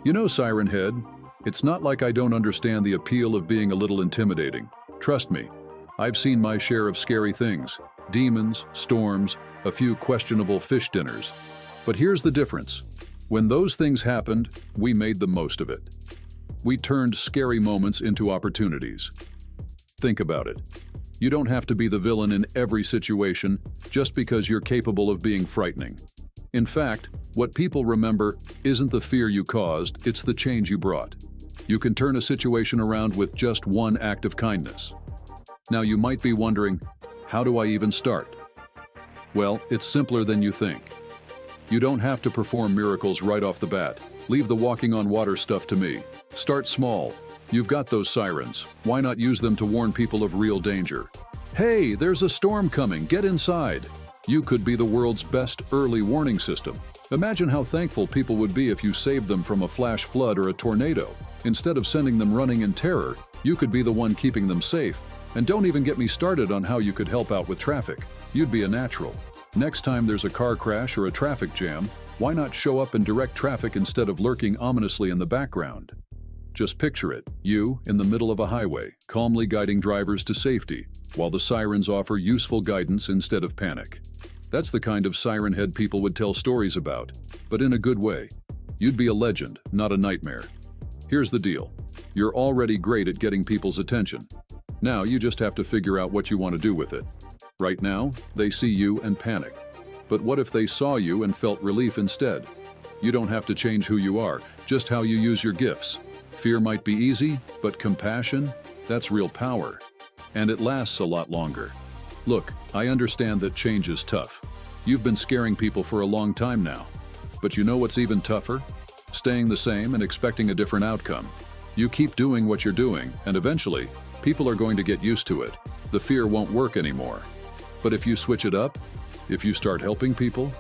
You know, Siren Head, it's not like I don't understand the appeal of being a little intimidating. Trust me, I've seen my share of scary things. Demons, storms, a few questionable fish dinners. But here's the difference. When those things happened, we made the most of it. We turned scary moments into opportunities. Think about it. You don't have to be the villain in every situation just because you're capable of being frightening. In fact, what people remember isn't the fear you caused, it's the change you brought. You can turn a situation around with just one act of kindness. Now you might be wondering, how do I even start? Well, it's simpler than you think. You don't have to perform miracles right off the bat. Leave the walking on water stuff to me. Start small. You've got those sirens. Why not use them to warn people of real danger? Hey, there's a storm coming. Get inside. You could be the world's best early warning system. Imagine how thankful people would be if you saved them from a flash flood or a tornado. Instead of sending them running in terror, you could be the one keeping them safe. And don't even get me started on how you could help out with traffic. You'd be a natural. Next time there's a car crash or a traffic jam, why not show up and direct traffic instead of lurking ominously in the background? Just picture it, you in the middle of a highway, calmly guiding drivers to safety, while the sirens offer useful guidance instead of panic. That's the kind of Siren Head people would tell stories about, but in a good way. You'd be a legend, not a nightmare. Here's the deal. You're already great at getting people's attention. Now you just have to figure out what you want to do with it. Right now, they see you and panic. But what if they saw you and felt relief instead? You don't have to change who you are, just how you use your gifts. Fear might be easy, but compassion, that's real power. And it lasts a lot longer. Look, I understand that change is tough. You've been scaring people for a long time now. But you know what's even tougher? Staying the same and expecting a different outcome. You keep doing what you're doing, and eventually, people are going to get used to it. The fear won't work anymore. But if you switch it up, if you start helping people,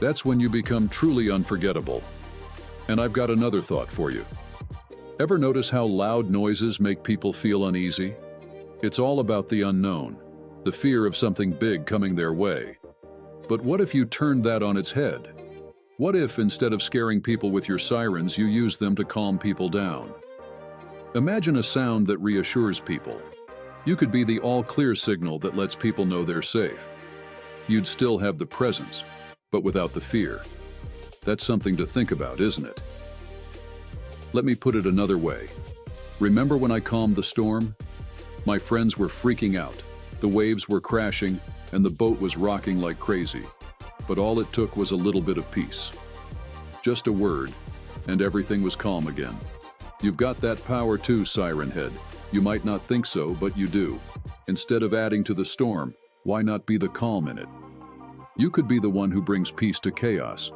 that's when you become truly unforgettable. And I've got another thought for you. Ever notice how loud noises make people feel uneasy? It's all about the unknown, the fear of something big coming their way. But what if you turned that on its head? What if, instead of scaring people with your sirens, you use them to calm people down? Imagine a sound that reassures people. You could be the all-clear signal that lets people know they're safe. You'd still have the presence, but without the fear. That's something to think about, isn't it? Let me put it another way. Remember when I calmed the storm? My friends were freaking out. The waves were crashing, and the boat was rocking like crazy. But all it took was a little bit of peace. Just a word, and everything was calm again. You've got that power too, Siren Head. You might not think so, but you do. Instead of adding to the storm, why not be the calm in it? You could be the one who brings peace to chaos.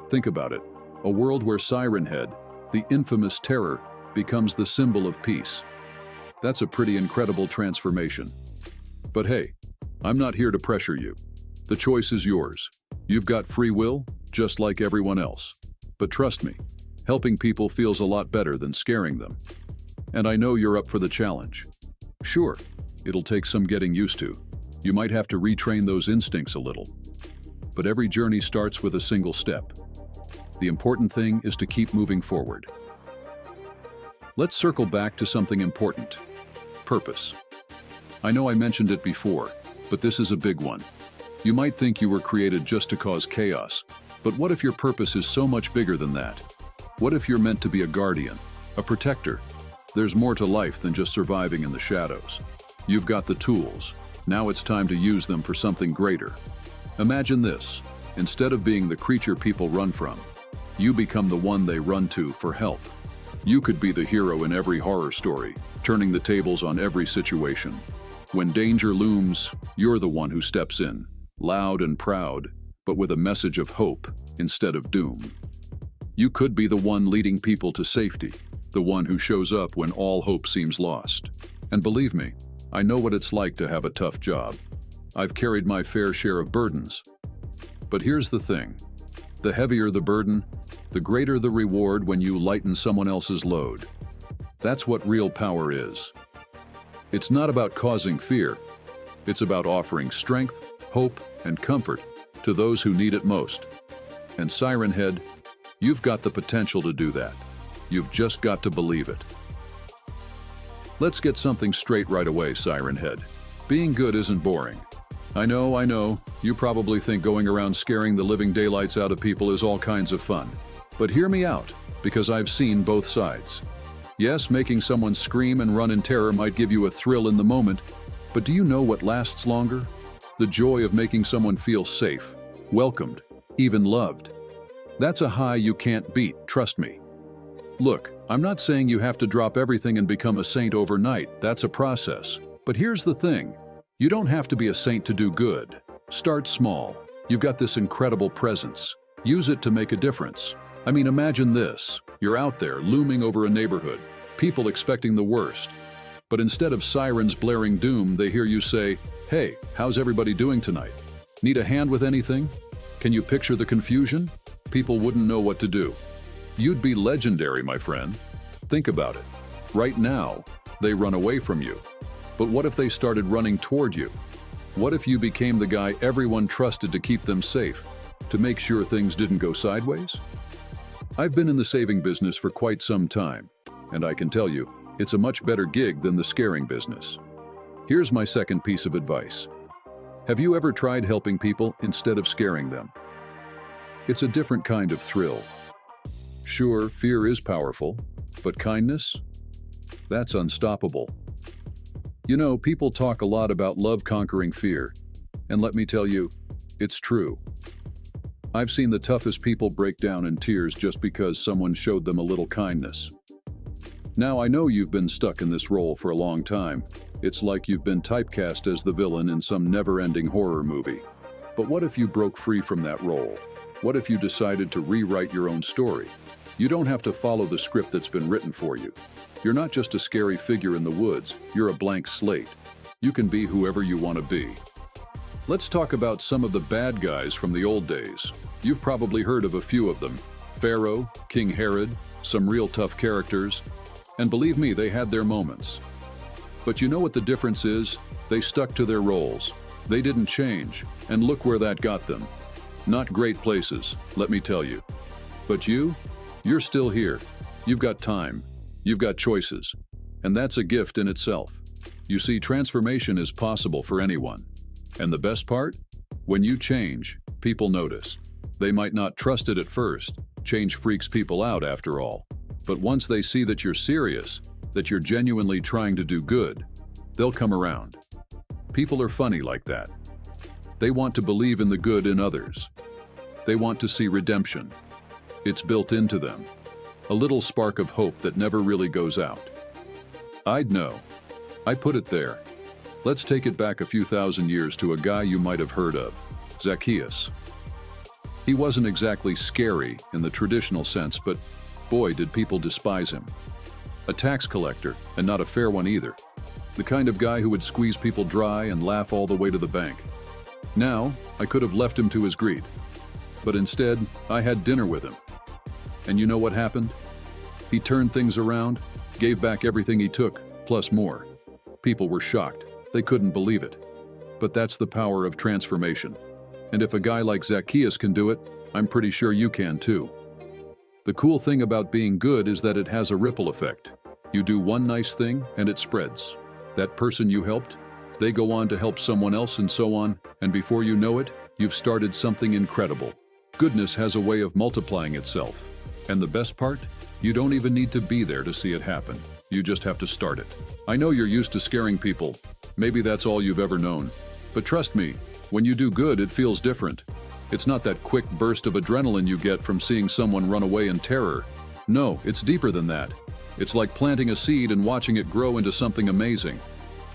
Think about it. A world where Siren Head, the infamous terror, becomes the symbol of peace. That's a pretty incredible transformation. But hey, I'm not here to pressure you. The choice is yours. You've got free will, just like everyone else. But trust me, helping people feels a lot better than scaring them. And I know you're up for the challenge. Sure, it'll take some getting used to. You might have to retrain those instincts a little. But every journey starts with a single step. The important thing is to keep moving forward. Let's circle back to something important. Purpose. I know I mentioned it before, but this is a big one. You might think you were created just to cause chaos, but what if your purpose is so much bigger than that? What if you're meant to be a guardian, a protector? There's more to life than just surviving in the shadows. You've got the tools. Now it's time to use them for something greater. Imagine this. Instead of being the creature people run from, you become the one they run to for help. You could be the hero in every horror story, turning the tables on every situation. When danger looms, you're the one who steps in, loud and proud, but with a message of hope instead of doom. You could be the one leading people to safety, the one who shows up when all hope seems lost. And believe me, I know what it's like to have a tough job. I've carried my fair share of burdens. But here's the thing. The heavier the burden, the greater the reward when you lighten someone else's load. That's what real power is. It's not about causing fear. It's about offering strength, hope, and comfort to those who need it most. And Siren Head, You've got the potential to do that. You've just got to believe it. Let's get something straight right away, Siren Head. Being good isn't boring. I know, you probably think going around scaring the living daylights out of people is all kinds of fun. But hear me out, because I've seen both sides. Yes, making someone scream and run in terror might give you a thrill in the moment, but do you know what lasts longer? The joy of making someone feel safe, welcomed, even loved. That's a high you can't beat, trust me. Look, I'm not saying you have to drop everything and become a saint overnight. That's a process. But here's the thing. You don't have to be a saint to do good. Start small. You've got this incredible presence. Use it to make a difference. I mean, imagine this. You're out there, looming over a neighborhood, people expecting the worst. But instead of sirens blaring doom, they hear you say, "Hey, how's everybody doing tonight? Need a hand with anything?" Can you picture the confusion? People wouldn't know what to do. You'd be legendary, my friend. Think about it. Right now, they run away from you. But what if they started running toward you? What if you became the guy everyone trusted to keep them safe, to make sure things didn't go sideways? I've been in the saving business for quite some time, and I can tell you, it's a much better gig than the scaring business. Here's my second piece of advice. Have you ever tried helping people instead of scaring them? It's a different kind of thrill. Sure, fear is powerful, but kindness? That's unstoppable. You know, people talk a lot about love conquering fear, and let me tell you, it's true. I've seen the toughest people break down in tears just because someone showed them a little kindness. Now, I know you've been stuck in this role for a long time. It's like you've been typecast as the villain in some never-ending horror movie. But what if you broke free from that role? What if you decided to rewrite your own story? You don't have to follow the script that's been written for you. You're not just a scary figure in the woods, you're a blank slate. You can be whoever you want to be. Let's talk about some of the bad guys from the old days. You've probably heard of a few of them. Pharaoh, King Herod, some real tough characters. And believe me, they had their moments. But you know what the difference is? They stuck to their roles. They didn't change, and look where that got them. Not great places, let me tell you. But you're still here. You've got time. You've got choices. And that's a gift in itself. You see, transformation is possible for anyone. And the best part? When you change, people notice. They might not trust it at first. Change freaks people out after all. But once they see that you're serious, that you're genuinely trying to do good, they'll come around. People are funny like that. They want to believe in the good in others. They want to see redemption. It's built into them. A little spark of hope that never really goes out. I'd know. I put it there. Let's take it back a few thousand years to a guy you might have heard of, Zacchaeus. He wasn't exactly scary in the traditional sense, but boy, did people despise him. A tax collector, and not a fair one either. The kind of guy who would squeeze people dry and laugh all the way to the bank. Now, I could have left him to his greed. But instead, I had dinner with him. And you know what happened? He turned things around, gave back everything he took, plus more. People were shocked. They couldn't believe it. But that's the power of transformation. And if a guy like Zacchaeus can do it, I'm pretty sure you can too. The cool thing about being good is that it has a ripple effect. You do one nice thing and it spreads. That person you helped, they go on to help someone else and so on, and before you know it, you've started something incredible. Goodness has a way of multiplying itself. And the best part? You don't even need to be there to see it happen. You just have to start it. I know you're used to scaring people. Maybe that's all you've ever known. But trust me, when you do good, it feels different. It's not that quick burst of adrenaline you get from seeing someone run away in terror. No, it's deeper than that. It's like planting a seed and watching it grow into something amazing.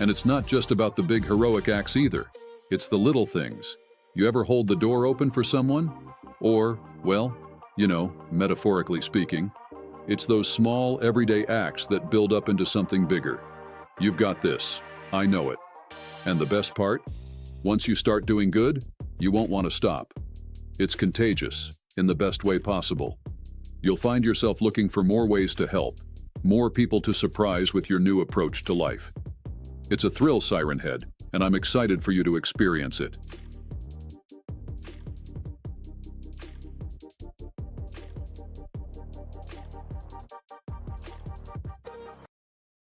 And it's not just about the big heroic acts either. It's the little things. You ever hold the door open for someone? Or, well, you know, metaphorically speaking, it's those small, everyday acts that build up into something bigger. You've got this. I know it. And the best part? Once you start doing good, you won't want to stop. It's contagious, in the best way possible. You'll find yourself looking for more ways to help, more people to surprise with your new approach to life. It's a thrill, Siren Head, and I'm excited for you to experience it.